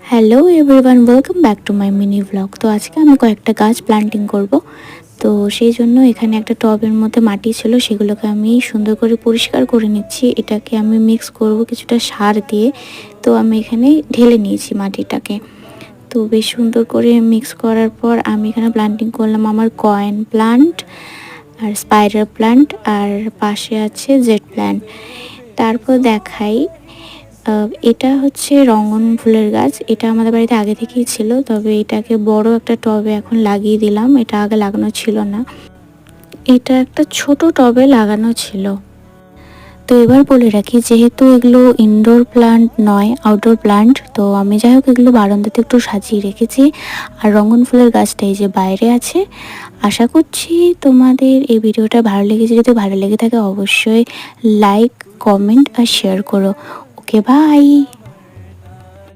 Hello everyone, welcome back to my mini vlog. তো আজকে আমি কয়েকটা গাছ প্ল্যান্টিং করব। তো সেই জন্য এখানে একটা টবের মধ্যে মাটি ছিল, সেগুলোকে আমি সুন্দর করে পরিষ্কার করে নিচ্ছি। এটাকে আমি মিক্স করব কিছুটা সার দিয়ে। তো আমি এখানে ঢেলে নিয়েছি মাটিটাকে। তো বেশ সুন্দর করে মিক্স করার পর আমি এখানে প্ল্যান্টিং করলাম আমার কয়েন প্লান্ট আর স্পাইডার প্লান্ট, আর পাশে আছে জেড প্ল্যান্ট। তারপর দেখাই, এটা হচ্ছে রঙ্গন ফুলের গাছ। এটা আমাদের বাড়িতে আগে থেকেই ছিল, তবে এটাকে বড় একটা টবে এখন লাগিয়ে দিলাম। এটা আগে লাগানো ছিল না, এটা একটা ছোট টবে লাগানো ছিল। তো এবার বলে রাখি, যেহেতু এগুলো ইনডোর প্লান্ট নয়, আউটডোর প্লান্ট, তো আমি যাই হোক এগুলো বারান্দাতে একটু সাজিয়ে রেখেছি। আর রঙ্গন ফুলের গাছটা এই যে বাইরে আছে। আশা করছি তোমাদের এই ভিডিওটা ভালো লেগেছে। যদি ভালো লেগে থাকে অবশ্যই লাইক, কমেন্ট আর শেয়ার করো। ওকে, বাই।